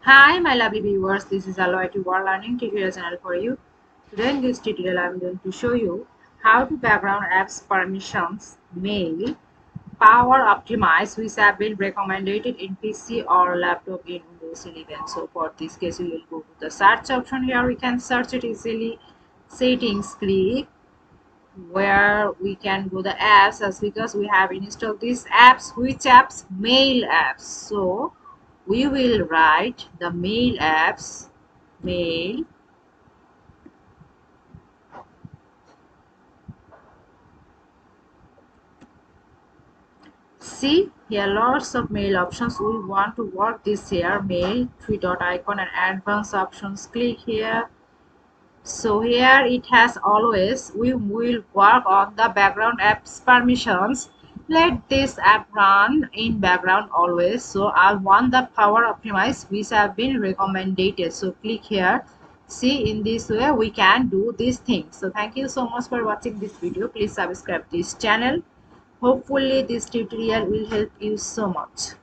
Hi, my lovely viewers. This is Aloy World Learning tutorial channel for you. Today in this tutorial, I am going to show you how to background apps permissions mail power optimize, which have been recommended in PC or laptop in Windows 11. So for this case, we will go to the search option here. We can search it easily. Settings, click where we can go the apps as because we have installed these apps. Which apps? Mail apps. So we will write the mail apps, mail. See here lots of mail options. We want to work this here, mail, three dot icon and advanced options. Click here. So here it has always, we will work on the background apps permissions. Let this app run in background always. So I want the power optimize which have been recommended. So click here. See, in this way we can do these things. So thank you so much for watching this video. Please subscribe this channel. Hopefully this tutorial will help you so much.